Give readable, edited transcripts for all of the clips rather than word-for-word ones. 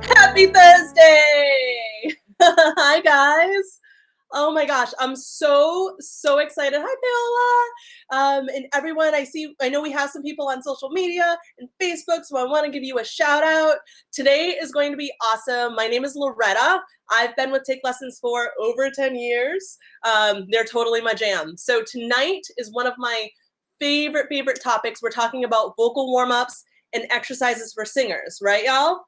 Happy Thursday! Hi, guys. Oh my gosh, I'm so excited. Hi, Paola. And everyone I know we have some people on social media and Facebook, so I want to give you a shout out. Today is going to be awesome. My name is Loretta. I've been with Take Lessons for over 10 years. They're totally my jam. So tonight is one of my favorite topics. We're talking about vocal warm-ups and exercises for singers, right, y'all?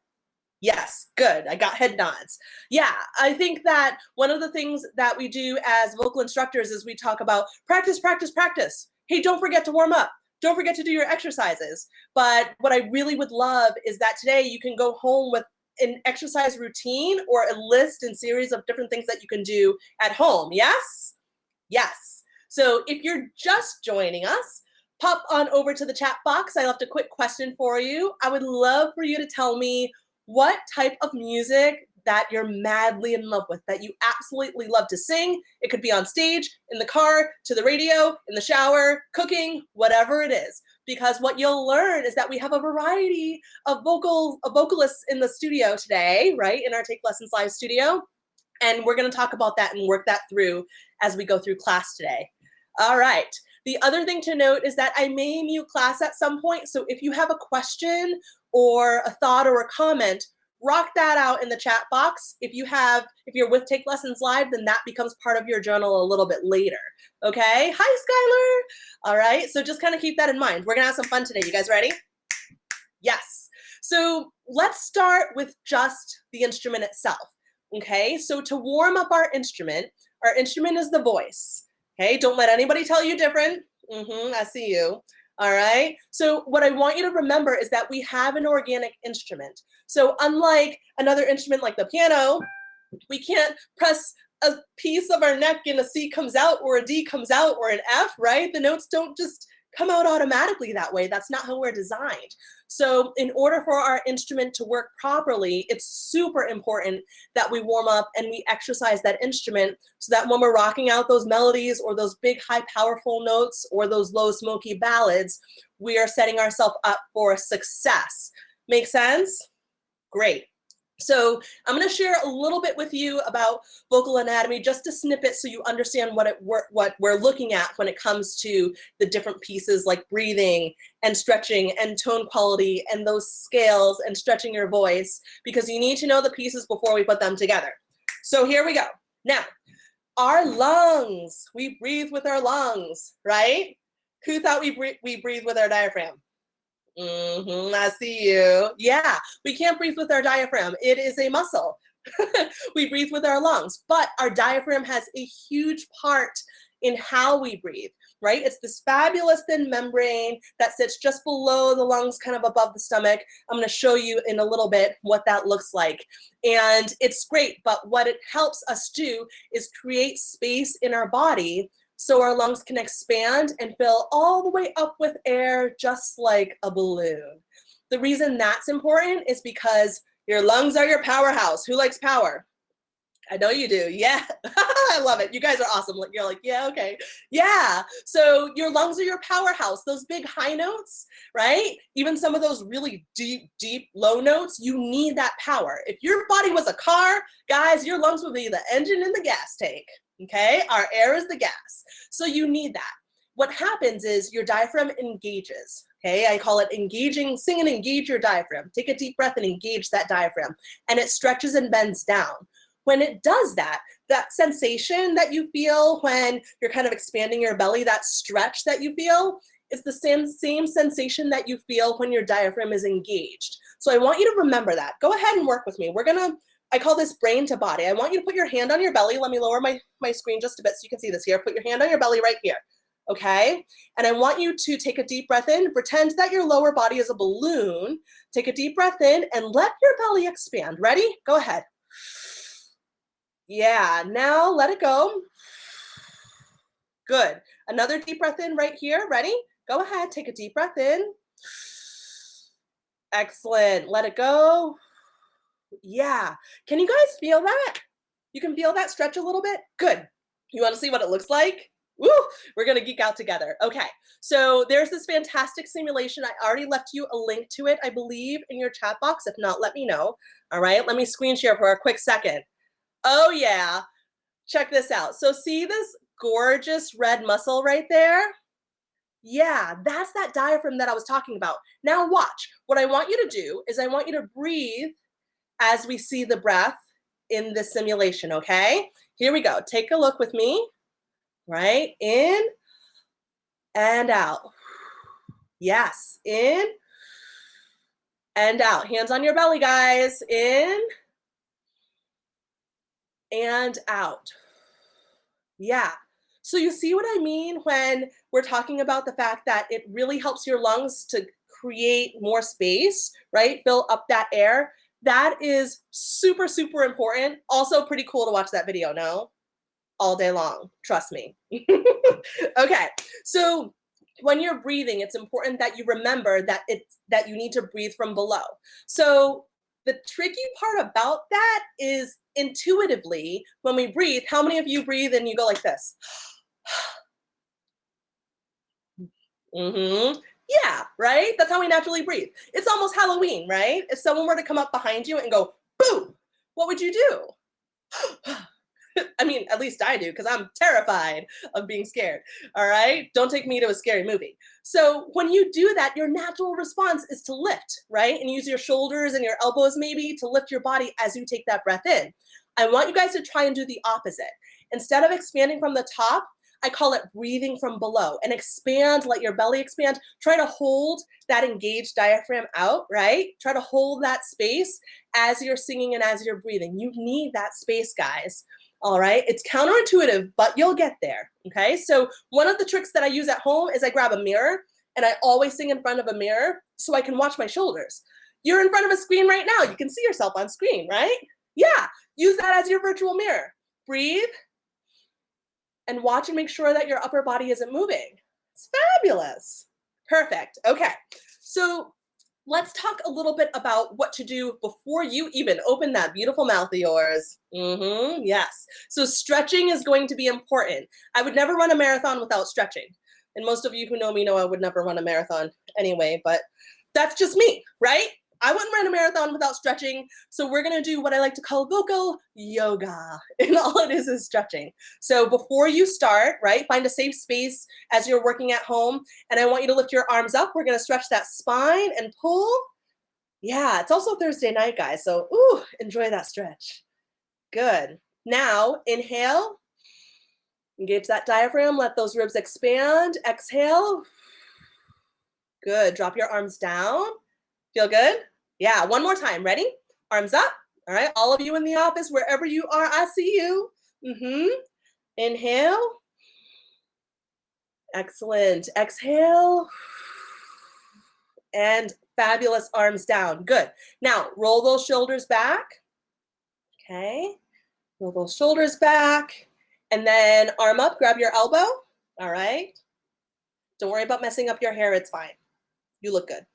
Yes, good. I got head nods. Yeah, I think that one of the things that we do as vocal instructors is we talk about practice, practice, practice. Hey, don't forget to warm up. Don't forget to do your exercises. But what I really would love is that today you can go home with an exercise routine or a list and series of different things that you can do at home. Yes? Yes. So if you're just joining us, pop on over to the chat box. I left a quick question for you. I would love for you to tell me what type of music that you're madly in love with, that you absolutely love to sing. It could be on stage, in the car, to the radio, in the shower, cooking, whatever it is. Because what you'll learn is that we have a variety of vocalists in the studio today, right? In our Take Lessons Live studio. And we're gonna talk about that and work that through as we go through class today. All right. The other thing to note is that I may mute class at some point. So if you have a question or a thought or a comment, rock that out in the chat box. If you're with Take Lessons Live, then that becomes part of your journal a little bit later. Okay. Hi, Skylar. All right. So just kind of keep that in mind. We're gonna have some fun today. You guys ready? Yes. So let's start with just the instrument itself. Okay. So to warm up our instrument is the voice. Okay, don't let anybody tell you different. I see you. All right. So what I want you to remember is that we have an organic instrument. So unlike another instrument like the piano, we can't press a piece of our neck and a C comes out or a D comes out or an F, right? The notes don't just come out automatically that way. That's not how we're designed. So in order for our instrument to work properly, it's super important that we warm up and we exercise that instrument so that when we're rocking out those melodies or those big high powerful notes or those low smoky ballads, we are setting ourselves up for success. Make sense? Great. So I'm going to share a little bit with you about vocal anatomy, just a snippet so you understand what we're looking at when it comes to the different pieces like breathing and stretching and tone quality and those scales and stretching your voice, because you need to know the pieces before we put them together. So here we go. Now, our lungs, we breathe with our lungs, right? Who thought we breathe with our diaphragm? I see you. Yeah, we can't breathe with our diaphragm. It is a muscle. We breathe with our lungs, but our diaphragm has a huge part in how we breathe, right? It's this fabulous thin membrane that sits just below the lungs, kind of above the stomach. I'm going to show you in a little bit what that looks like. And it's great, but what it helps us do is create space in our body so our lungs can expand and fill all the way up with air, just like a balloon. The reason that's important is because your lungs are your powerhouse. Who likes power? I know you do. Yeah. I love it. You guys are awesome. You're like, yeah, okay. Yeah. So your lungs are your powerhouse. Those big high notes, right? Even some of those really deep low notes, you need that power. If your body was a car, guys, your lungs would be the engine in the gas tank. Okay, our air is the gas. So you need that. What happens is your diaphragm engages. Okay, I call it engaging, sing and engage your diaphragm. Take a deep breath and engage that diaphragm. And it stretches and bends down. When it does that, that sensation that you feel when you're kind of expanding your belly, that stretch that you feel, is the same sensation that you feel when your diaphragm is engaged. So I want you to remember that. Go ahead and work with me. I call this brain to body. I want you to put your hand on your belly. Let me lower my screen just a bit so you can see this here. Put your hand on your belly right here, okay? And I want you to take a deep breath in. Pretend that your lower body is a balloon. Take a deep breath in and let your belly expand. Ready? Go ahead. Yeah, now let it go. Good. Another deep breath in right here. Ready? Go ahead, take a deep breath in. Excellent. Let it go. Yeah. Can you guys feel that? You can feel that stretch a little bit? Good. You want to see what it looks like? Woo! We're going to geek out together. Okay. So there's this fantastic simulation. I already left you a link to it, I believe, in your chat box. If not, let me know. All right. Let me screen share for a quick second. Oh, yeah. Check this out. So see this gorgeous red muscle right there? Yeah, that's that diaphragm that I was talking about. Now watch. What I want you to do is I want you to breathe as we see the breath in this simulation, okay? Here we go. Take a look with me, right? In and out. Yes, in and out. Hands on your belly, guys. In and out. Yeah. So you see what I mean when we're talking about the fact that it really helps your lungs to create more space, right? Fill up that air. That is super, super important. Also pretty cool to watch that video, no? All day long, trust me. Okay, so when you're breathing, it's important that you remember that you need to breathe from below. So the tricky part about that is intuitively, when we breathe, how many of you breathe and you go like this? Mm-hmm. Yeah, right? That's how we naturally breathe. It's almost Halloween, right? If someone were to come up behind you and go, boom, what would you do? I mean, at least I do, because I'm terrified of being scared. All right? Don't take me to a scary movie. So when you do that, your natural response is to lift, right? And use your shoulders and your elbows maybe to lift your body as you take that breath in. I want you guys to try and do the opposite. Instead of expanding from the top, I call it breathing from below, and expand, let your belly expand. Try to hold that engaged diaphragm out, right? Try to hold that space as you're singing and as you're breathing. You need that space, guys. All right, it's counterintuitive, but you'll get there. Okay, so one of the tricks that I use at home is I grab a mirror and I always sing in front of a mirror so I can watch my shoulders. You're in front of a screen right now. You can see yourself on screen, right? Yeah, use that as your virtual mirror. Breathe and watch and make sure that your upper body isn't moving. It's fabulous. Perfect. Okay, so let's talk a little bit about what to do before you even open that beautiful mouth of yours. Yes. So stretching is going to be important. I would never run a marathon without stretching. And most of you who know me know I would never run a marathon anyway, but that's just me, right? I wouldn't run a marathon without stretching. So we're going to do what I like to call vocal yoga. And all it is stretching. So before you start, right, find a safe space as you're working at home. And I want you to lift your arms up. We're going to stretch that spine and pull. Yeah, it's also Thursday night, guys. So, ooh, enjoy that stretch. Good. Now, inhale. Engage that diaphragm. Let those ribs expand. Exhale. Good. Drop your arms down. Feel good? Yeah, one more time. Ready? Arms up. All right, all of you in the office, wherever you are, I see you. Inhale. Excellent. Exhale. And fabulous, arms down. Good. Now, roll those shoulders back. Okay. Roll those shoulders back. And then arm up, grab your elbow. All right. Don't worry about messing up your hair. It's fine. You look good.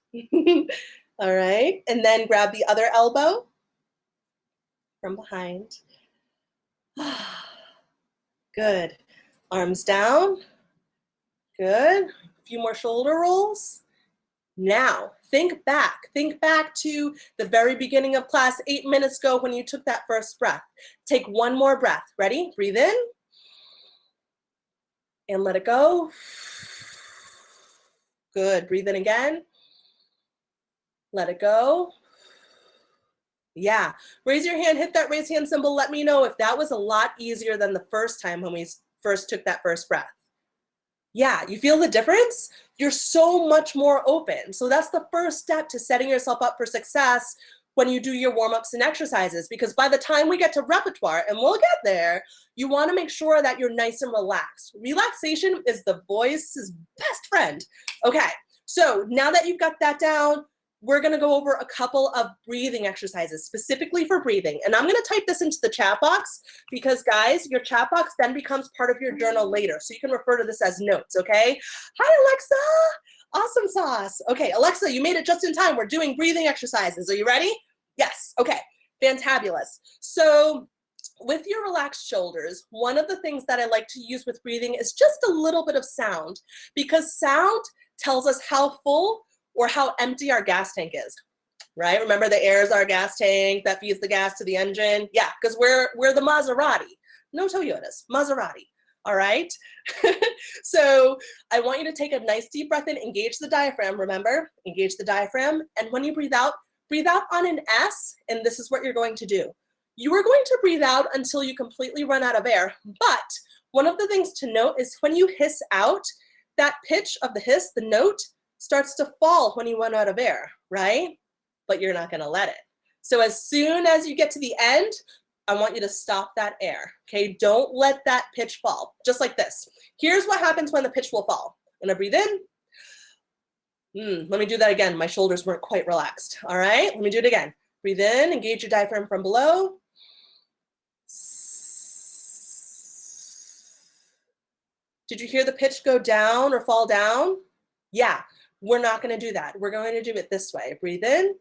All right. And then grab the other elbow from behind. Good. Arms down. Good. A few more shoulder rolls. Now, think back. Think back to the very beginning of class 8 minutes ago when you took that first breath. Take one more breath. Ready? Breathe in. And let it go. Good. Breathe in again. Let it go. Yeah. Raise your hand, hit that raise hand symbol. Let me know if that was a lot easier than the first time when we first took that first breath. Yeah, you feel the difference? You're so much more open. So that's the first step to setting yourself up for success when you do your warm-ups and exercises, because by the time we get to repertoire, and we'll get there, you want to make sure that you're nice and relaxed. Relaxation is the voice's best friend. Okay, so now that you've got that down, we're going to go over a couple of breathing exercises specifically for breathing. And I'm going to type this into the chat box because, guys, your chat box then becomes part of your journal later. So you can refer to this as notes, okay? Hi, Alexa. Awesome sauce. Okay, Alexa, you made it just in time. We're doing breathing exercises. Are you ready? Yes. Okay, fantabulous. So with your relaxed shoulders, one of the things that I like to use with breathing is just a little bit of sound, because sound tells us how full or how empty our gas tank is, right? Remember, the air is our gas tank that feeds the gas to the engine. Yeah, because we're the Maserati. No Toyotas, Maserati. All right? So I want you to take a nice deep breath in, engage the diaphragm, remember? Engage the diaphragm. And when you breathe out on an S, and this is what you're going to do. You are going to breathe out until you completely run out of air. But one of the things to note is when you hiss out, that pitch of the hiss, the note, starts to fall when you run out of air, right? But you're not gonna let it. So as soon as you get to the end, I want you to stop that air, okay? Don't let that pitch fall, just like this. Here's what happens when the pitch will fall. I'm gonna breathe in. Let me do that again. My shoulders weren't quite relaxed, all right? Let me do it again. Breathe in, engage your diaphragm from below. Did you hear the pitch go down or fall down? Yeah, we're not gonna do that. We're going to do it this way. Breathe in.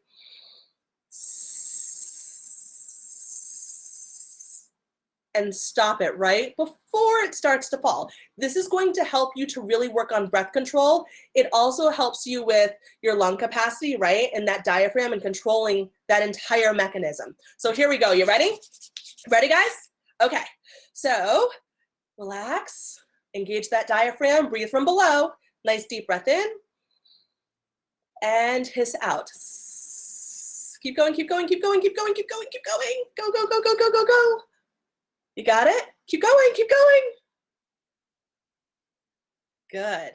And stop it right before it starts to fall. This is going to help you to really work on breath control. It also helps you with your lung capacity, right? And that diaphragm and controlling that entire mechanism. So here we go. You ready? Ready, guys? Okay. So relax, engage that diaphragm, breathe from below. Nice deep breath in. And hiss out. Keep going, keep going, keep going, keep going, keep going, keep going. Go, go, go, go, go, go, go. You got it? Keep going, keep going. Good,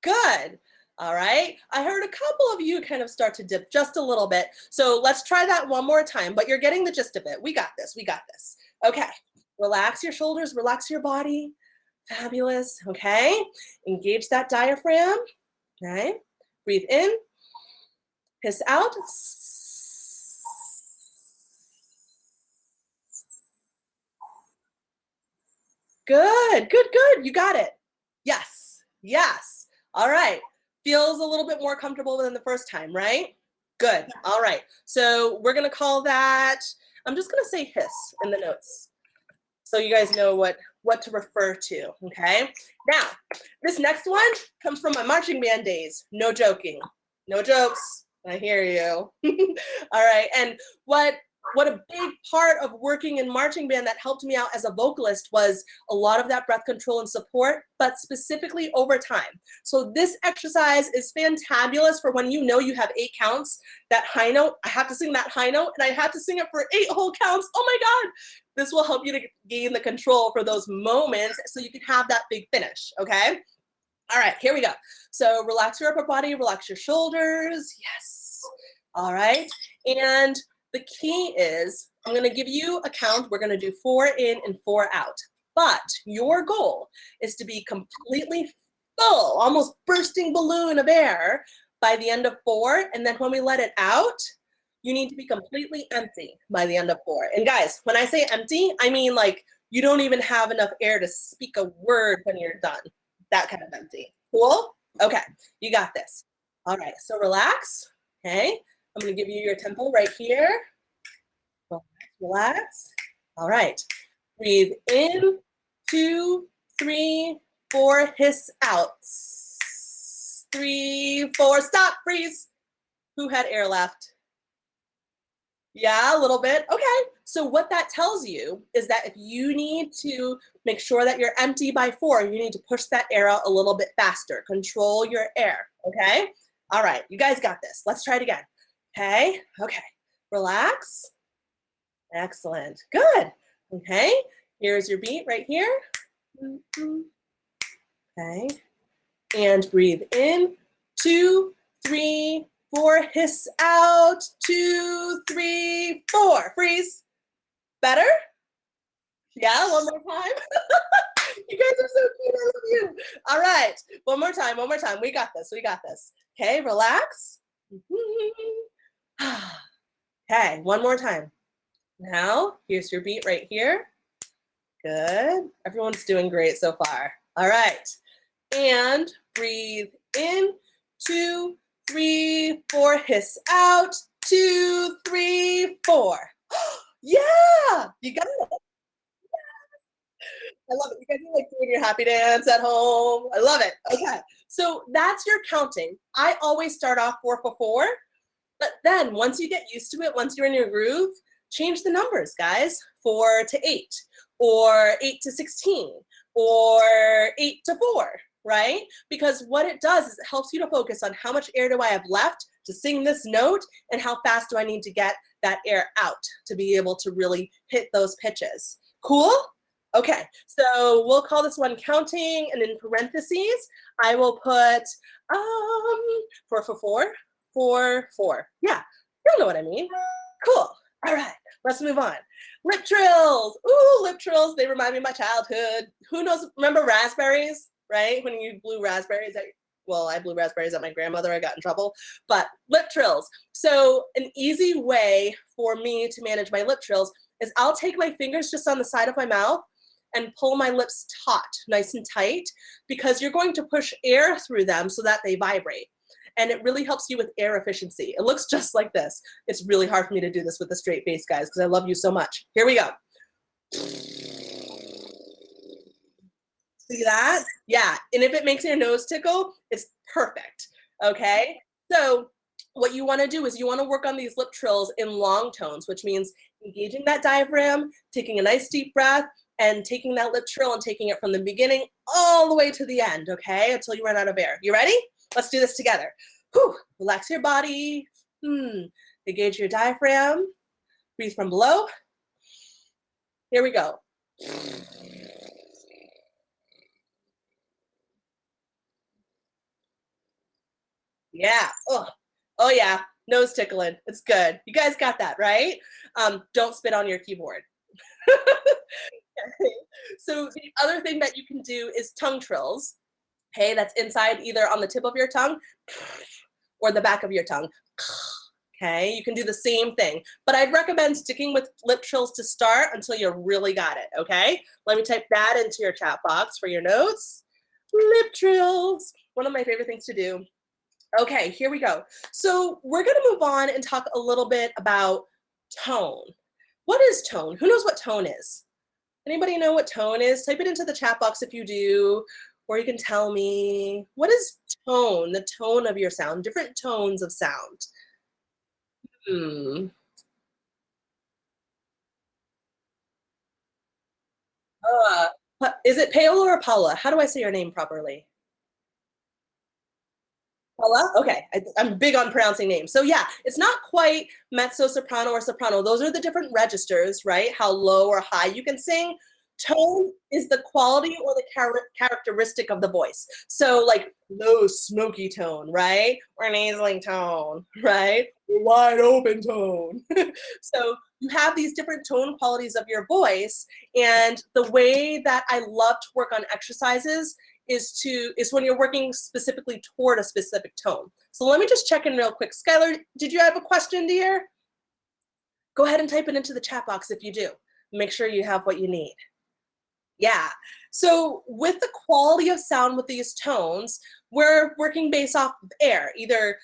good. All right, I heard a couple of you kind of start to dip just a little bit. So let's try that one more time, but you're getting the gist of it. We got this, we got this. Okay, relax your shoulders, relax your body. Fabulous, okay? Engage that diaphragm, okay? Breathe in, hiss out. Good, good, good. You got it. Yes, yes. All right. Feels a little bit more comfortable than the first time, right? Good. All right. So we're going to call that, I'm just going to say hiss in the notes so you guys know what to refer to, okay? Now, this next one comes from my marching band days. No joking. No jokes. I hear you. All right. And what a big part of working in marching band that helped me out as a vocalist was a lot of that breath control and support, but specifically over time. So this exercise is fantabulous for when you know you have 8 counts. That high note, I have to sing that high note, and I have to sing it for 8 whole counts. Oh my God. This will help you to gain the control for those moments so you can have that big finish, okay? All right, here we go. So relax your upper body, relax your shoulders. Yes. All right. And the key is I'm going to give you a count. We're going to do 4 in and 4 out. But your goal is to be completely full, almost bursting balloon of air by the end of 4. And then when we let it out, you need to be completely empty by the end of 4. And guys, when I say empty, I mean like you don't even have enough air to speak a word when you're done. That kind of empty. Cool? Okay, you got this. All right, so relax. Okay, I'm going to give you your tempo right here. Relax, relax. All right. Breathe in, 2, 3, 4. Hiss out. 3, 4. Stop. Freeze. Who had air left? Yeah, a little bit. Okay. So what that tells you is that if you need to make sure that you're empty by 4, you need to push that air out a little bit faster. Control your air. Okay. All right. You guys got this. Let's try it again. Okay. Okay. Relax. Excellent. Good. Okay. Here's your beat right here. Okay. And breathe in. 2, 3, 4. Hiss out. 2, 3, 4. Freeze. Better? Yeah, one more time. You guys are so cute. I love you. All right. One more time. One more time. We got this. We got this. Okay. Relax. Okay, one more time. Now, here's your beat right here. Good. Everyone's doing great so far. All right. And breathe in. 2, 3, 4. Hiss out. 2, 3, 4. Yeah, you got it. I love it. You guys are like doing your happy dance at home. I love it. Okay. So that's your counting. I always start off 4 for 4. But then once you get used to it, once you're in your groove, change the numbers, guys. 4 to 8, or 8 to 16, or 8 to 4, right? Because what it does is it helps you to focus on how much air do I have left to sing this note and how fast do I need to get that air out to be able to really hit those pitches. Cool? Okay, so we'll call this one counting, and in parentheses, I will put 4 for 4. 4, 4. Yeah, you'll know what I mean. Cool. All right, let's move on. Lip trills. Ooh, lip trills. They remind me of my childhood. Who knows? Remember raspberries, right? When you blew raspberries well, I blew raspberries at my grandmother. I got in trouble. But lip trills. So an easy way for me to manage my lip trills is I'll take my fingers just on the side of my mouth and pull my lips taut, nice and tight, because you're going to push air through them so that they vibrate. And it really helps you with air efficiency. It looks just like this. It's really hard for me to do this with a straight face, guys, because I love you so much. Here we go. See that? Yeah, and if it makes your nose tickle, it's perfect, okay? So what you wanna do is you wanna work on these lip trills in long tones, which means engaging that diaphragm, taking a nice deep breath, and taking that lip trill and taking it from the beginning all the way to the end, okay? Until you run out of air. You ready? Let's do this together. Whew. Relax your body. Engage your diaphragm. Breathe from below. Here we go. Yeah. Oh yeah. Nose tickling. It's good. You guys got that, right? Don't spit on your keyboard. So the other thing that you can do is tongue trills. Okay, that's inside either on the tip of your tongue or the back of your tongue. Okay, you can do the same thing, but I'd recommend sticking with lip trills to start until you really got it, okay? Let me type that into your chat box for your notes. Lip trills, one of my favorite things to do. Okay, here we go. So we're gonna move on and talk a little bit about tone. What is tone? Who knows what tone is? Anybody know what tone is? Type it into the chat box if you do, or you can tell me. What is tone? The tone of your sound, different tones of sound. Hmm. Is it Paola or Paula? How do I say your name properly? Paula? Okay, I'm big on pronouncing names. So yeah, it's not quite mezzo, soprano, or soprano. Those are the different registers, right? How low or high you can sing. Tone is the quality or the characteristic of the voice. So like low, smoky tone, right? Or nasally tone, right? Wide open tone. So you have these different tone qualities of your voice, and the way that I love to work on exercises is when you're working specifically toward a specific tone. So let me just check in real quick. Skylar, did you have a question, dear? Go ahead and type it into the chat box if you do. Make sure you have what you need. Yeah. So with the quality of sound with these tones, we're working based off of air, either,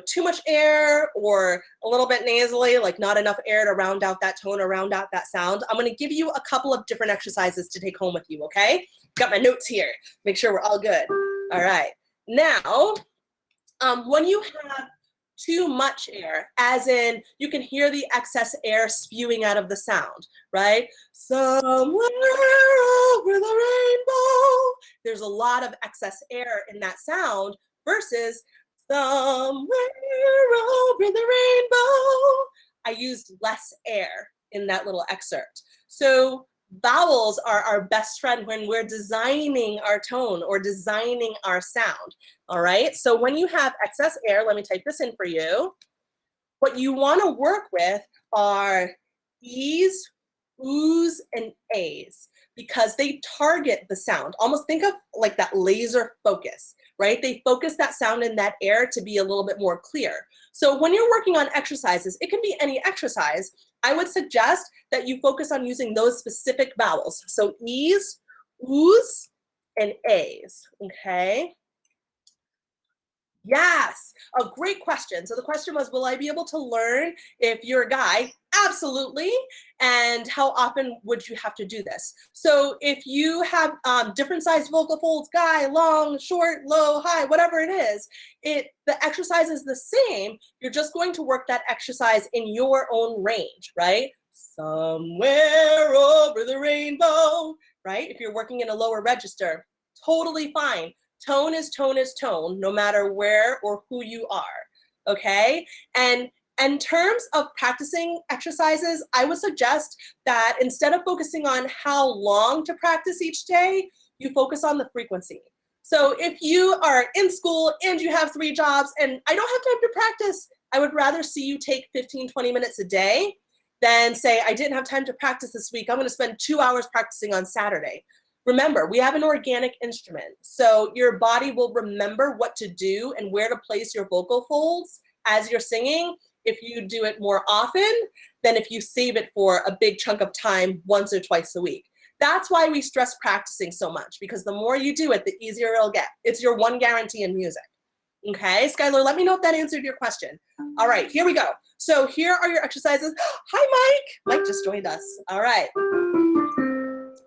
too much air or a little bit nasally, like not enough air to round out that tone or round out that sound. I'm going to give you a couple of different exercises to take home with you, okay? Got my notes here. Make sure we're all good. All right. Now, when you have too much air, as in you can hear the excess air spewing out of the sound, right? Somewhere over the rainbow. There's a lot of excess air in that sound versus somewhere over the rainbow. I used less air in that little excerpt. So vowels are our best friend when we're designing our tone or designing our sound. All right, so when you have excess air, let me type this in for you. What you want to work with are E's, oohs and ahs, because they target the sound. Almost think of like that laser focus, right? They focus that sound in that air to be a little bit more clear. So when you're working on exercises, it can be any exercise. I would suggest that you focus on using those specific vowels. So e's, oohs, and a's, okay? Yes, a great question. So the question was, will I be able to learn if you're a guy? Absolutely. And how often would you have to do this? So if you have different size vocal folds, guy, long, short, low, high, whatever it is, the exercise is the same. You're just going to work that exercise in your own range, right? Somewhere over the rainbow, right? If you're working in a lower register, totally fine. Tone is tone is tone, no matter where or who you are, okay? And in terms of practicing exercises, I would suggest that instead of focusing on how long to practice each day, you focus on the frequency. So if you are in school and you have 3 jobs and I don't have time to practice, I would rather see you take 15, 20 minutes a day than say, I didn't have time to practice this week. I'm gonna spend 2 hours practicing on Saturday. Remember, we have an organic instrument, so your body will remember what to do and where to place your vocal folds as you're singing if you do it more often than if you save it for a big chunk of time once or twice a week. That's why we stress practicing so much, because the more you do it, the easier it'll get. It's your one guarantee in music. Okay, Skylar, let me know if that answered your question. All right, here we go. So here are your exercises. Hi, Mike. Mike just joined us. All right.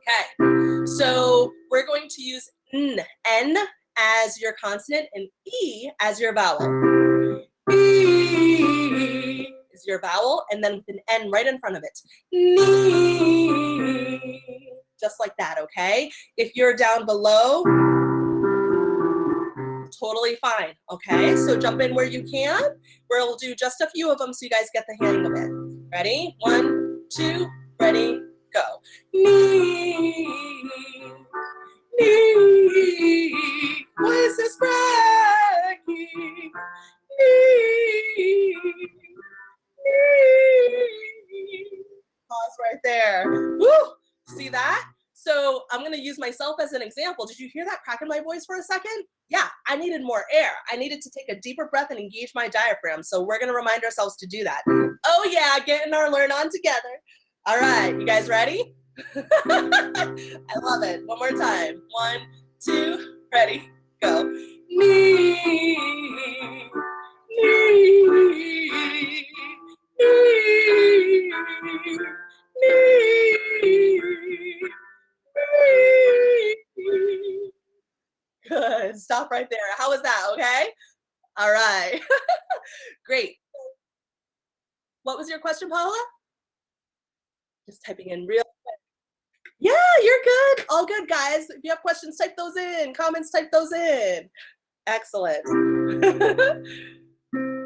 Okay, so we're going to use N as your consonant and E as your vowel. E is your vowel, and then with an N right in front of it. Nee. Just like that, okay? If you're down below, totally fine, okay? So jump in where you can. We'll do just a few of them so you guys get the hang of it. Ready? 1, 2, ready, go. Nee, nee, voice is cracking. Nee, nee. Pause right there. Woo! See that? So I'm gonna use myself as an example. Did you hear that crack in my voice for a second? Yeah, I needed more air. I needed to take a deeper breath and engage my diaphragm. So we're gonna remind ourselves to do that. Oh yeah, getting our learn on together. All right, you guys ready? I love it. One more time. 1, 2, ready, go. Nee, nee, nee, nee. Good. Stop right there. How was that? Okay. All right. Great. What was your question, Paula? Just typing in real. Yeah, you're good. All good, guys. If you have questions, type those in. Comments, type those in. Excellent.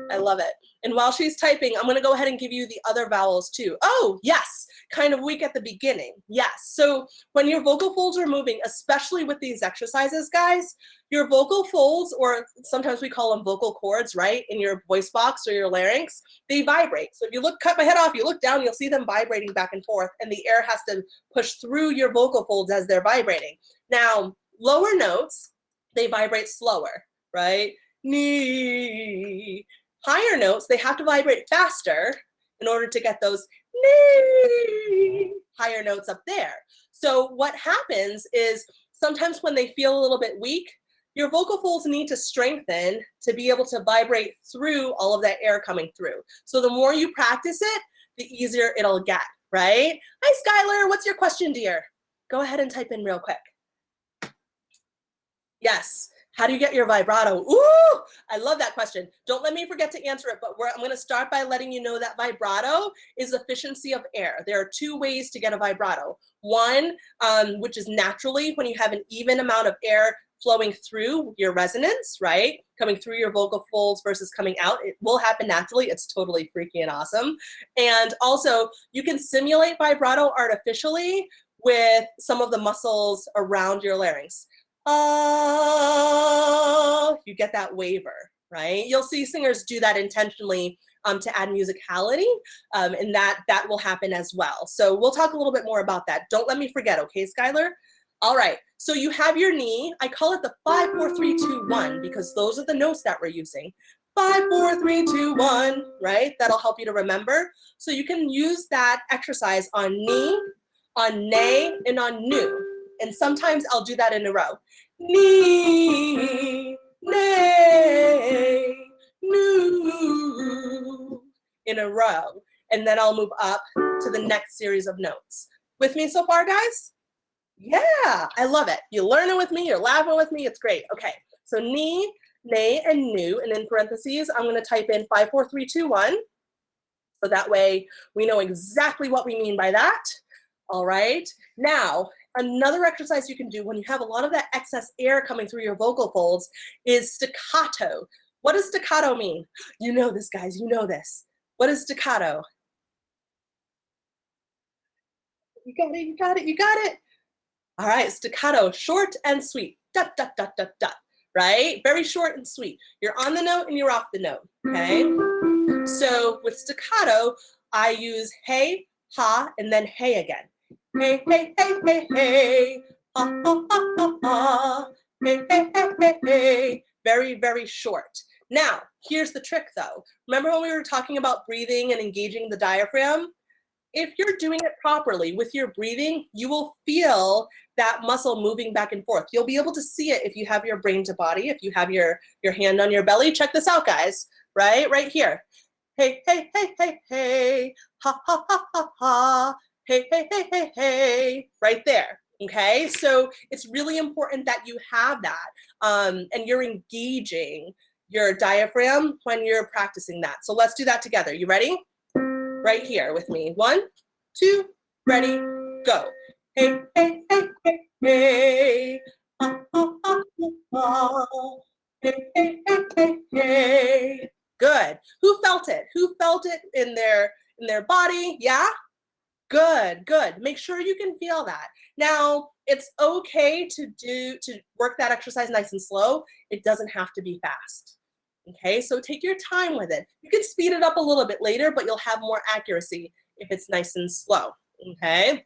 I love it. And while she's typing, I'm going to go ahead and give you the other vowels too. Oh, yes. Kind of weak at the beginning. Yes. So when your vocal folds are moving, especially with these exercises, guys, your vocal folds, or sometimes we call them vocal cords, right, in your voice box or your larynx, they vibrate. So if you look, cut my head off, you look down, you'll see them vibrating back and forth, and the air has to push through your vocal folds as they're vibrating. Now, lower notes, they vibrate slower, right? Nee. Higher notes, they have to vibrate faster in order to get those nee higher notes up there. So what happens is sometimes when they feel a little bit weak, your vocal folds need to strengthen to be able to vibrate through all of that air coming through. So the more you practice it, the easier it'll get, right? Hi, Skylar. What's your question, dear? Go ahead and type in real quick. Yes. How do you get your vibrato? Ooh, I love that question. Don't let me forget to answer it, but I'm going to start by letting you know that vibrato is efficiency of air. There are 2 ways to get a vibrato. One, which is naturally when you have an even amount of air flowing through your resonance, right? Coming through your vocal folds versus coming out. It will happen naturally. It's totally freaky and awesome. And also, you can simulate vibrato artificially with some of the muscles around your larynx. You get that waver, right? You'll see singers do that intentionally to add musicality, and that will happen as well. So we'll talk a little bit more about that. Don't let me forget, okay, Skylar? All right, so you have your knee. I call it the 5, 4, 3, 2, 1 because those are the notes that we're using. 5, 4, 3, 2, 1, right? That'll help you to remember. So you can use that exercise on knee, on nay, and on new. And sometimes I'll do that in a row. Knee, nay, new, in a row. And then I'll move up to the next series of notes. With me so far, guys? Yeah, I love it. You're learning with me, you're laughing with me, it's great. Okay, so knee, nay, and new, and in parentheses, I'm gonna type in 5, 4, 3, 2, 1. So that way we know exactly what we mean by that. All right, now, another exercise you can do when you have a lot of that excess air coming through your vocal folds is staccato. What does staccato mean? You know this, guys, you know this. What is staccato? You got it, you got it, you got it. All right, staccato, short and sweet, dot, dot, dot, dot, dot, right? Very short and sweet. You're on the note and you're off the note, okay? So with staccato, I use hey, ha, and then hey again. Hey, hey, hey, hey, hey, ha, ha, ha, ha, ha, hey, hey, hey, hey, hey. Very, very short. Now, here's the trick though. Remember when we were talking about breathing and engaging the diaphragm? If you're doing it properly with your breathing, you will feel that muscle moving back and forth. You'll be able to see it if you have your brain to body, if you have your hand on your belly. Check this out, guys, right here. Hey, hey, hey, hey, hey, ha, ha, ha, ha, ha, hey, hey, hey, hey, hey, right there, okay? So it's really important that you have that, and you're engaging your diaphragm when you're practicing that. So let's do that together. You ready? Right here with me. 1, 2, ready, go. Hey, hey, hey, hey, hey. Ah, ah, ah, ah, ah. Hey, hey, hey, hey, hey. Good. Who felt it? Who felt it in their body? Yeah? Good, good. Make sure you can feel that. Now, it's okay to work that exercise nice and slow. It doesn't have to be fast. Okay, so take your time with it. You can speed it up a little bit later, but you'll have more accuracy if it's nice and slow. Okay,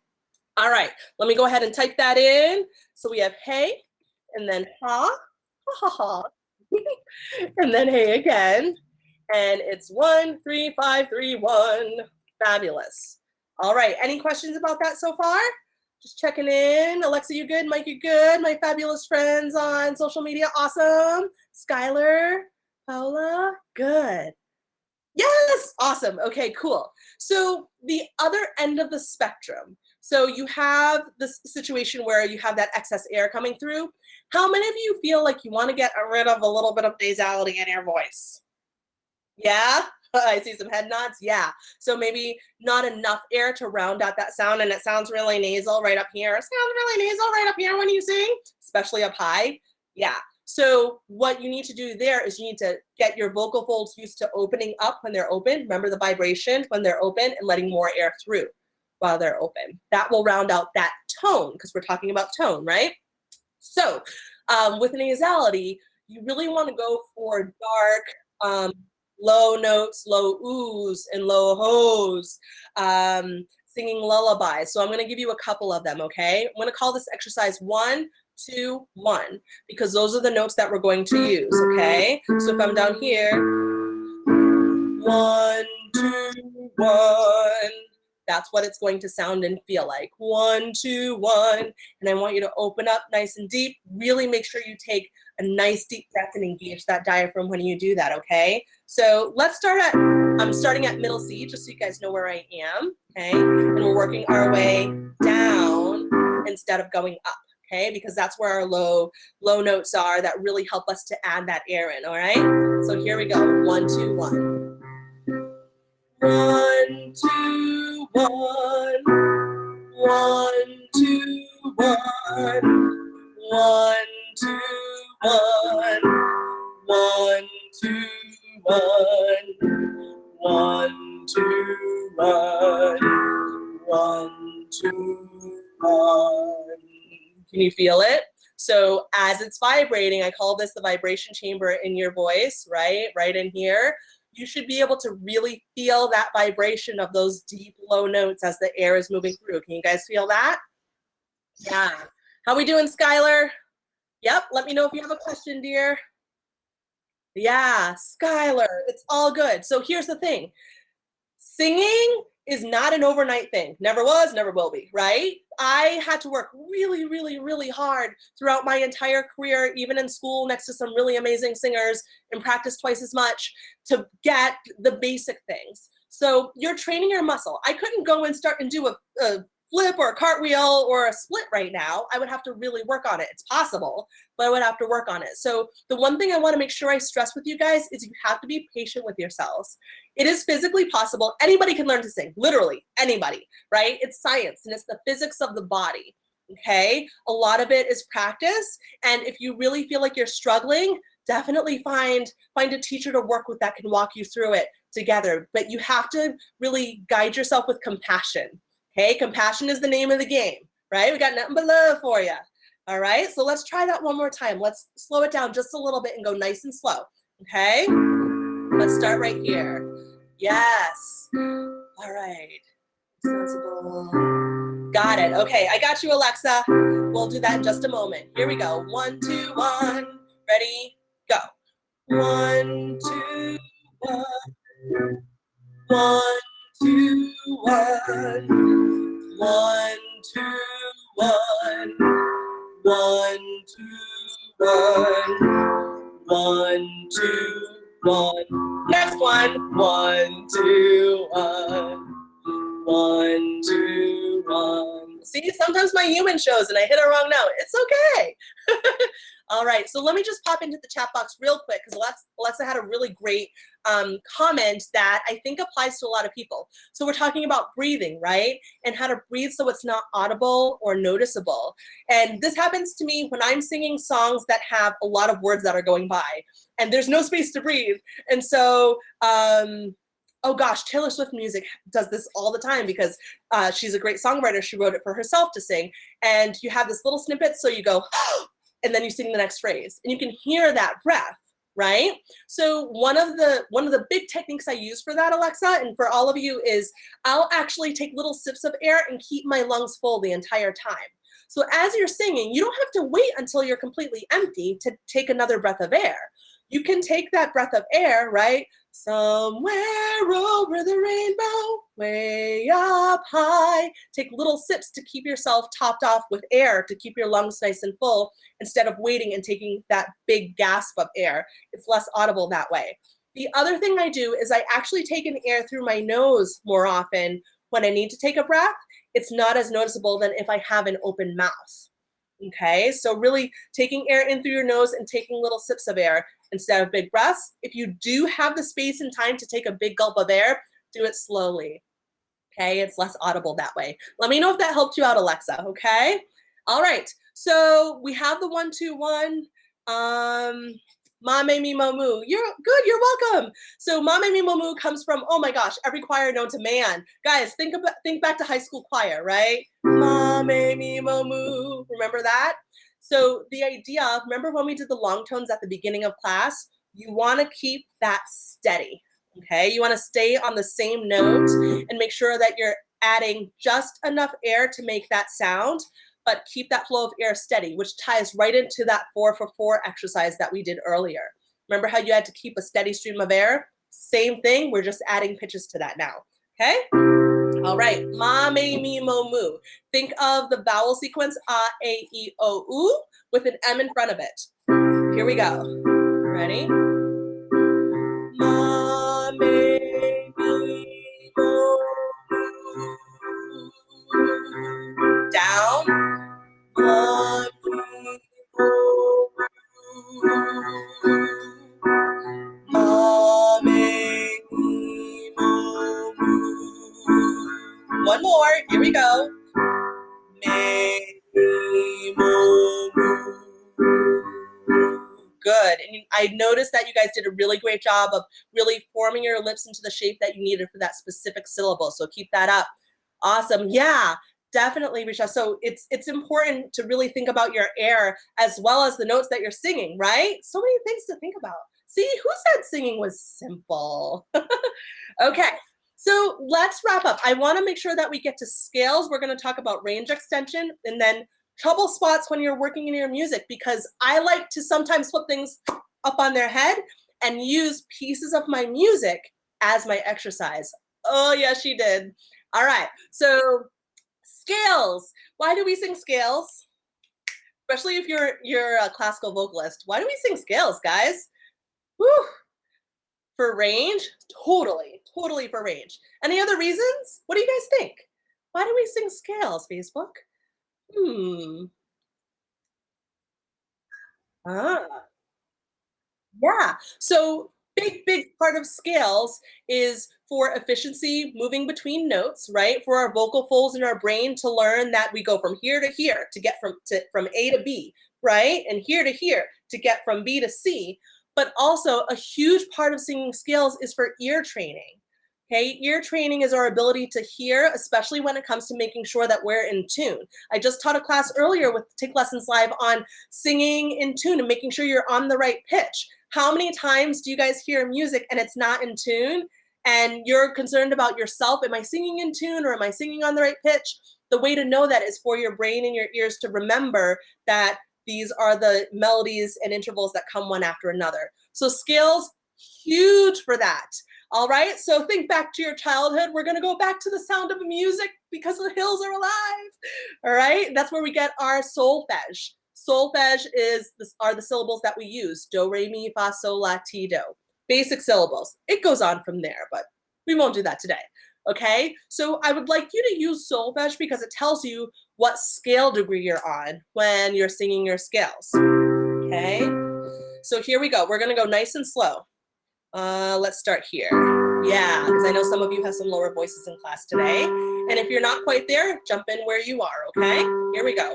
all right, let me go ahead and type that in. So we have hey, and then ha, ha, ha, ha, and then hey again. And it's 1, 3, 5, 3, 1. Fabulous. All right, any questions about that so far? Just checking in. Alexa, you good? Mike, you good? My fabulous friends on social media, awesome. Skylar, Paula, good. Yes, awesome. Okay, cool. So the other end of the spectrum. So you have this situation where you have that excess air coming through. How many of you feel like you want to get rid of a little bit of nasality in your voice? Yeah, I see some head nods. Yeah, so maybe not enough air to round out that sound, and it sounds really nasal right up here. It sounds really nasal right up here when you sing, especially up high. Yeah. So what you need to do there is you need to get your vocal folds used to opening up when they're open. Remember the vibration when they're open and letting more air through while they're open. That will round out that tone because we're talking about tone, right? So with nasality, you really want to go for dark, low notes, low oohs and low hoes, singing lullabies. So I'm going to give you a couple of them, okay? I'm going to call this exercise 1, 2, 1, because those are the notes that we're going to use, okay? So if I'm down here, 1, 2, 1, that's what it's going to sound and feel like. 1, 2, 1, and I want you to open up nice and deep. Really make sure you take a nice deep breath and engage that diaphragm when you do that, okay? So let's start at, I'm starting at middle C, just so you guys know where I am, okay? And we're working our way down instead of going up. Okay, because that's where our low notes are that really help us to add that air in, all right? So here we go, 1, 2, 1. 1, 2, 1. 1, 2, 1. 1, 2, 1. 1, 2, 1. 1, 2, 1. 1, 2, 1. Can you feel it? So as it's vibrating, I call this the vibration chamber in your voice, right? Right in here. you should be able to really feel that vibration of those deep, low notes as the air is moving through. Can you guys feel that? Yeah. How we doing, Skylar? Yep, let me know if you have a question, dear. Yeah, Skylar, it's all good. So here's the thing. Singing is not an overnight thing. Never was, never will be, right? I had to work really, really, really hard throughout my entire career, even in school next to some really amazing singers, and practice twice as much to get the basic things. So you're training your muscle. I couldn't go and start and do a flip or a cartwheel or a split right now. I would have to really work on it. It's possible, but I would have to work on it. So the one thing I want to make sure I stress with you guys is you have to be patient with yourselves. It is physically possible. Anybody can learn to sing, literally anybody, right? It's science and it's the physics of the body, okay? A lot of it is practice. And if you really feel like you're struggling, definitely find a teacher to work with that can walk you through it together. But you have to really guide yourself with compassion. Okay, compassion is the name of the game, right? We got nothing but love for you. All right, so let's try that one more time. Let's slow it down just a little bit and go nice and slow. Okay, let's start right here. Yes. All right. Sensible. Got it. Okay, I got you, Alexa. We'll do that in just a moment. Here we go. 1, 2, 1. Ready? Go. 1, 2, 1. 1, 2, 1. 1, 2, 1. 1, 2, 1. 1, 2, 1. Next one. 1, 2, 1. 1, 2, 1. See, sometimes my human shows and I hit a wrong note. It's okay. All right, so let me just pop into the chat box real quick because Alexa had a really great comment that I think applies to a lot of people. So we're talking about breathing, right? And how to breathe so it's not audible or noticeable. And this happens to me when I'm singing songs that have a lot of words that are going by and there's no space to breathe. And so, oh gosh, Taylor Swift music does this all the time because she's a great songwriter. She wrote it for herself to sing. And you have this little snippet, so you go, and then you sing the next phrase. And you can hear that breath, right? So one of the big techniques I use for that, Alexa, and for all of you is I'll actually take little sips of air and keep my lungs full the entire time. So as you're singing, you don't have to wait until you're completely empty to take another breath of air. You can take that breath of air, right? Somewhere over the rainbow, way up high. Take little sips to keep yourself topped off with air to keep your lungs nice and full instead of waiting and taking that big gasp of air. It's less audible that way. The other thing I do is I actually take in air through my nose more often when I need to take a breath. It's not as noticeable than if I have an open mouth. Okay, so really taking air in through your nose and taking little sips of air instead of big breaths. If you do have the space and time to take a big gulp of air, do it slowly. Okay, it's less audible that way. Let me know if that helped you out, Alexa, okay? All right, so we have the 1, 2, 1. Ma Me Me Mo Moo. You're good, you're welcome. So Ma Me Me Mo Moo comes from, oh my gosh, every choir known to man. Guys, think back to high school choir, right? Ma Me Me Mo Moo. Remember that? So the idea, remember when we did the long tones at the beginning of class? You want to keep that steady, okay? You want to stay on the same note and make sure that you're adding just enough air to make that sound, but keep that flow of air steady, which ties right into that 4 for 4 exercise that we did earlier. Remember how you had to keep a steady stream of air? Same thing, we're just adding pitches to that now, okay? All right, ma, me, me, mo, moo. Think of the vowel sequence, a, e, o, u, with an M in front of it. Here we go. Ready? Ma, me, me, mo, moo. Down. Ma, me, mo, moo. Ma, me, me, mo, moo. One more. Here we go. Me, me, mo, moo. Good. And I noticed that you guys did a really great job of really forming your lips into the shape that you needed for that specific syllable. So keep that up. Awesome. Yeah, definitely, Risha. So it's important to really think about your air as well as the notes that you're singing, right? So many things to think about. See, who said singing was simple? Okay, so let's wrap up. I want to make sure that we get to scales. We're going to talk about range extension and then trouble spots when you're working in your music, because I like to sometimes flip things up on their head and use pieces of my music as my exercise. Oh, yeah, she did. All right, so scales. Why do we sing scales? Especially if you're a classical vocalist. Why do we sing scales, guys? Woo! For range? Totally, totally for range. Any other reasons? What do you guys think? Why do we sing scales, Facebook? Hmm. Ah. Yeah. So big part of scales is for efficiency, moving between notes, right? For our vocal folds in our brain to learn that we go from here to here to get from A to B, right? And here to here to get from B to C. But also a huge part of singing scales is for ear training. Okay, ear training is our ability to hear, especially when it comes to making sure that we're in tune. I just taught a class earlier with Take Lessons Live on singing in tune and making sure you're on the right pitch. How many times do you guys hear music and it's not in tune and you're concerned about yourself? Am I singing in tune or am I singing on the right pitch? The way to know that is for your brain and your ears to remember that these are the melodies and intervals that come one after another. So scales, huge for that. All right, so think back to your childhood. We're gonna go back to the sound of music because the hills are alive. All right, that's where we get our solfege. Solfege are the syllables that we use: do, re, mi, fa, sol, la, ti, do. Basic syllables. It goes on from there, but we won't do that today. Okay, so I would like you to use solfege because it tells you what scale degree you're on when you're singing your scales. Okay, so here we go. We're gonna go nice and slow. Let's start here. Yeah, because I know some of you have some lower voices in class today. And if you're not quite there, jump in where you are, okay? Here we go.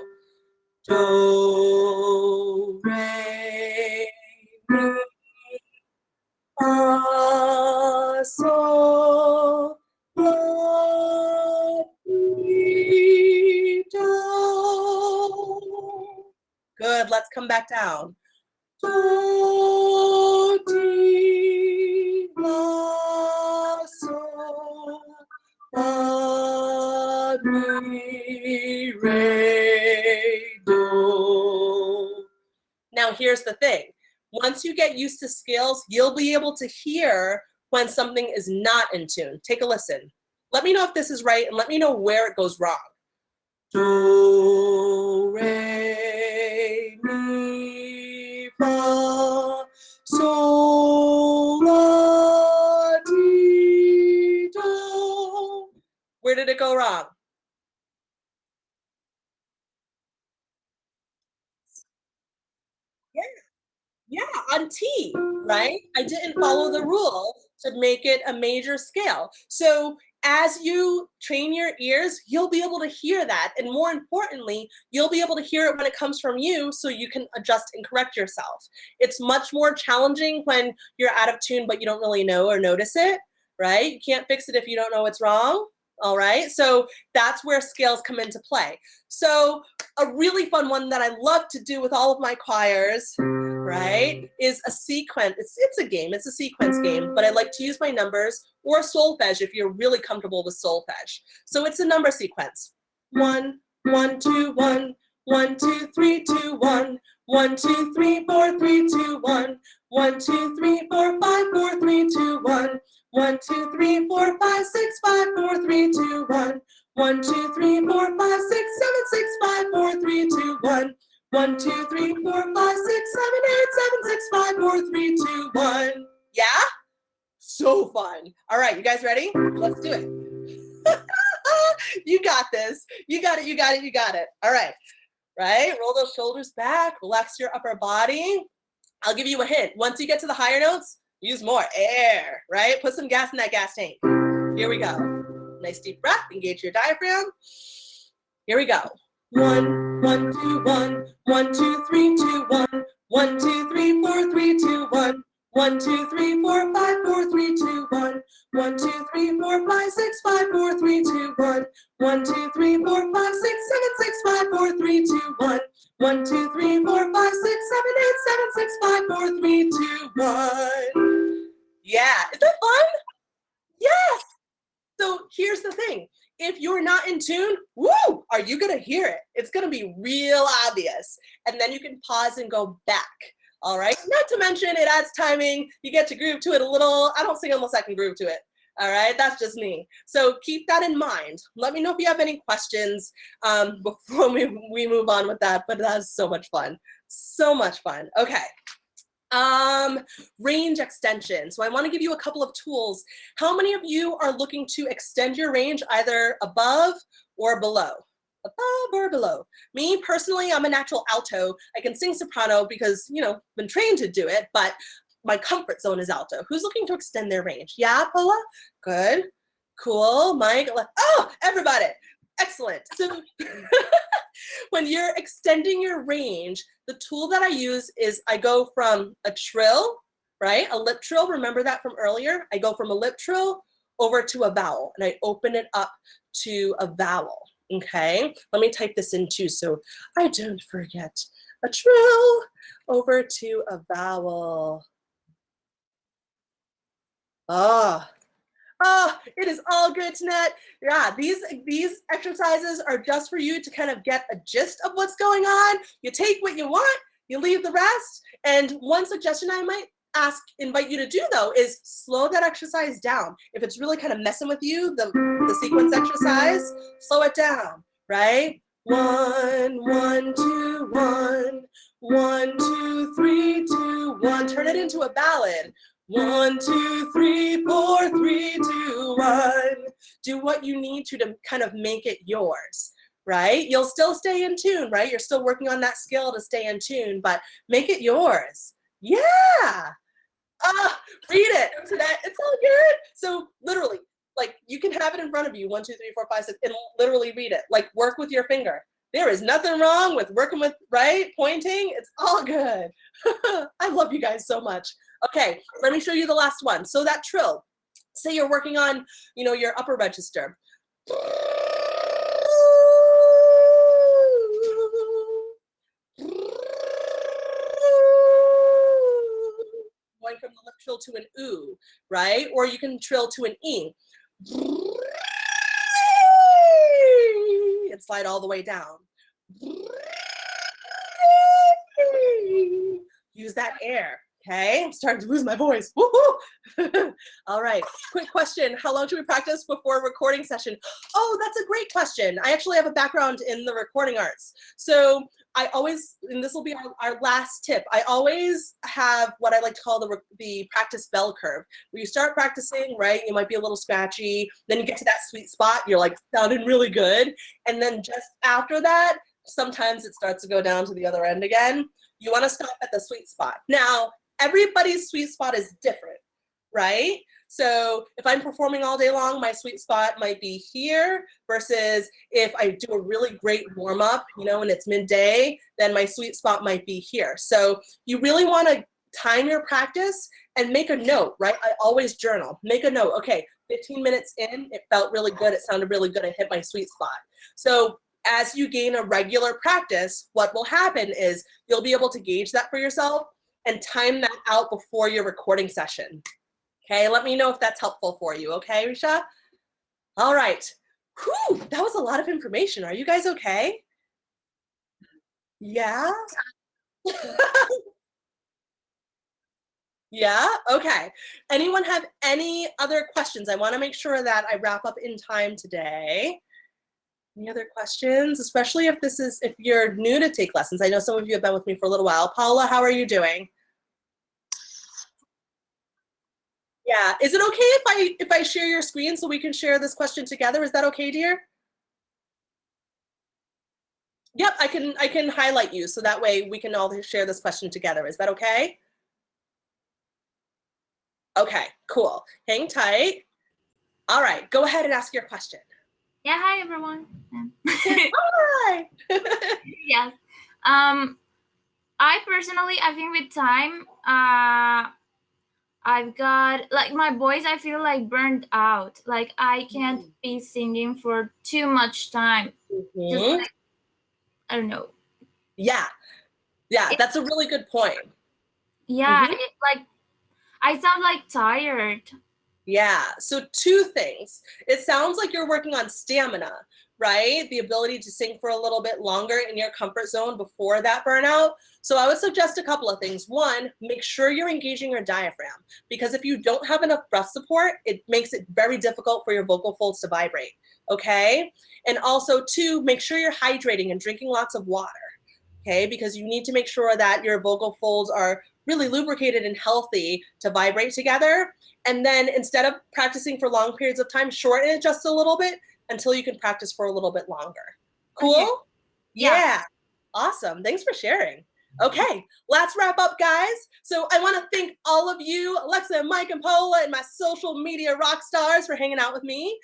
Do, re, mi, fa, sol, la, ti, do. Good, let's come back down. Do, ti, la, sol, la, mi, re, do. Now here's the thing. Once you get used to scales, you'll be able to hear when something is not in tune. Take a listen. Let me know if this is right and let me know where it goes wrong. Do, re, mi, fa, sol, la, ti, do. Where did it go wrong? Yeah. Yeah, on T, right? I didn't follow the rule to make it a major scale. So as you train your ears, you'll be able to hear that. And more importantly, you'll be able to hear it when it comes from you so you can adjust and correct yourself. It's much more challenging when you're out of tune, but you don't really know or notice it, right? You can't fix it if you don't know what's wrong. All right, so that's where scales come into play. So a really fun one that I love to do with all of my choirs, right, is a sequence. It's a game, it's a sequence game, but I like to use my numbers or solfege if you're really comfortable with solfege. So it's a number sequence. 1, 1, 2, 1, 1, 2, 3, 2, 1, 1, 2, 3, 4, 3, 2, 1, 1, 2, 3, 4, 5, 4, 3, 2, 1, 1, 2, 3, 4, 5, 6, 5, 4, 3, 2, 1, 1, 2, 3, 4, 5, 6, 7, 6, 5, 4, 3, 2, 1, 1, 2, 3, 4, 5, 6, 7, 8, 7, 6, 5, 4, 3, 2, 1. Yeah? So fun. All right, you guys ready? Let's do it. You got this. You got it, you got it, you got it. All right. Right? Roll those shoulders back. Relax your upper body. I'll give you a hint. Once you get to the higher notes, use more air, right? Put some gas in that gas tank. Here we go. Nice deep breath. Engage your diaphragm. Here we go. 1, 1, 2, 1, 1, 2, 3, 2, 1, 1, 2, 3, 4, 3, 2, 1, 1, 2, 3, 4, 5, 4, 3, 2, 1, 1, 2, 3, 4, 5, 6, 5, 4, 3, 2, 1, 1, 2, 3, 4, 5, 6, 7, 6, 5, 4, 3, 2, 1, 1, 2, 3, 4, 5, 6, 7, 8, 7, 6, 5, 4, 3, 2, 1. Yeah, is that fun? Yes. So here's the thing. If you're not in tune, woo, are you gonna hear it? It's gonna be real obvious. And then you can pause and go back. All right. Not to mention it adds timing. You get to groove to it a little. I don't sing unless I can groove to it. All right, that's just me. So keep that in mind. Let me know if you have any questions before we move on with that. But that's so much fun. So much fun. Okay. Range extension. So I want to give you a couple of tools. How many of you are looking to extend your range either above or below? Above or below? Me personally, I'm a natural alto. I can sing soprano because, you know, been trained to do it, but my comfort zone is alto. Who's looking to extend their range? Yeah, Paula? Good. Cool. Mike? Oh, everybody. Excellent. So when you're extending your range, the tool that I use is I go from a trill, right? A lip trill, remember that from earlier? I go from a lip trill over to a vowel, and I open it up to a vowel, okay? Let me type this in too so I don't forget. A trill over to a vowel. Ah. Oh, it is all good, Tanette. Yeah, these exercises are just for you to kind of get a gist of what's going on. You take what you want, you leave the rest. And one suggestion I might invite you to do though is slow that exercise down. If it's really kind of messing with you, the sequence exercise, slow it down, right? 1, 1, 2, 1, 1, 2, 3, 2, 1. Turn it into a ballad. 1, 2, 3, 4, 3, 2, 1. Do what you need to kind of make it yours, right? You'll still stay in tune, right? You're still working on that skill to stay in tune, but make it yours. Yeah. Read it. It's all good. So literally, like you can have it in front of you, 1, 2, 3, 4, 5, 6, and literally read it. Like work with your finger. There is nothing wrong with working with, right? Pointing. It's all good. I love you guys so much. Okay, let me show you the last one. So that trill, say you're working on, you know, your upper register. Going from the lip trill to an oo, right? Or you can trill to an e. And slide all the way down. Use that air. Okay, I'm starting to lose my voice. Woohoo! All right, quick question. How long should we practice before a recording session? Oh, that's a great question. I actually have a background in the recording arts. So I always, and this will be our last tip, I always have what I like to call the practice bell curve. Where you start practicing, right, you might be a little scratchy, then you get to that sweet spot, you're like sounding really good. And then just after that, sometimes it starts to go down to the other end again. You want to stop at the sweet spot. Now, everybody's sweet spot is different, right? So if I'm performing all day long, my sweet spot might be here versus if I do a really great warm up, you know, and it's midday, then my sweet spot might be here. So you really want to time your practice and make a note, right? I always journal. Make a note. Okay, 15 minutes in, it felt really good. It sounded really good. I hit my sweet spot. So as you gain a regular practice, what will happen is you'll be able to gauge that for yourself and time that out before your recording session. Okay, let me know if that's helpful for you. Okay, Risha? All right. Whew, that was a lot of information. Are you guys okay? Yeah? Yeah? Okay. Anyone have any other questions? I want to make sure that I wrap up in time today. Any other questions? Especially if you're new to Take Lessons. I know some of you have been with me for a little while. Paula, how are you doing? Yeah. Is it okay if I share your screen so we can share this question together? Is that okay, dear? Yep, I can highlight you so that way we can all share this question together. Is that okay? Okay, cool. Hang tight. All right, go ahead and ask your question. Yeah, hi everyone. Hi. Yes. I think with time, I've got like my voice. I feel like burned out. Like I can't be singing for too much time. Just like, I don't know. Yeah. Yeah, It, that's a really good point. yeah, Mhm. it like I sound like tired. Yeah. So two things. It sounds like you're working on stamina, right? The ability to sing for a little bit longer in your comfort zone before that burnout. So I would suggest a couple of things. One, make sure you're engaging your diaphragm, because if you don't have enough breath support, it makes it very difficult for your vocal folds to vibrate. Okay. And also two, make sure you're hydrating and drinking lots of water. Okay, because you need to make sure that your vocal folds are really lubricated and healthy to vibrate together. And then instead of practicing for long periods of time, shorten it just a little bit until you can practice for a little bit longer. Okay. Cool? Yeah. Yeah. Awesome. Thanks for sharing. Okay, let's wrap up, guys. So I want to thank all of you, Alexa, and Mike, and Paola, and my social media rock stars for hanging out with me.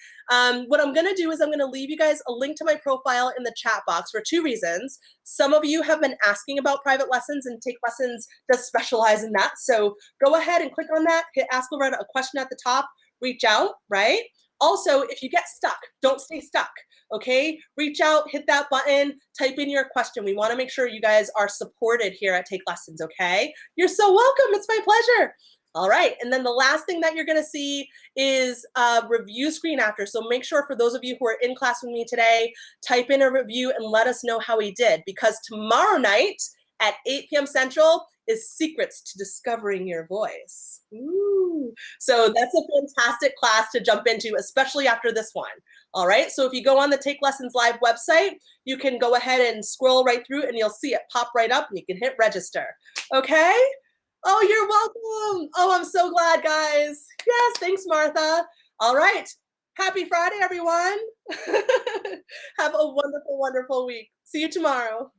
What I'm going to do is I'm going to leave you guys a link to my profile in the chat box for two reasons. Some of you have been asking about private lessons, and TakeLessons does specialize in that. So go ahead and click on that, hit Ask Loretta a question at the top, reach out, right? Also, if you get stuck, don't stay stuck, okay? Reach out, hit that button, type in your question. We want to make sure you guys are supported here at TakeLessons, okay? You're so welcome. It's my pleasure. All right, and then the last thing that you're gonna see is a review screen after. So make sure, for those of you who are in class with me today, type in a review and let us know how we did, because tomorrow night at 8 p.m. Central is Secrets to Discovering Your Voice. Ooh. So that's a fantastic class to jump into, especially after this one. All right, so if you go on the TakeLessons Live website, you can go ahead and scroll right through and you'll see it pop right up and you can hit register. Okay? Oh, you're welcome. Oh, I'm so glad, guys. Yes, thanks, Martha. All right. Happy Friday, everyone. Have a wonderful, wonderful week. See you tomorrow.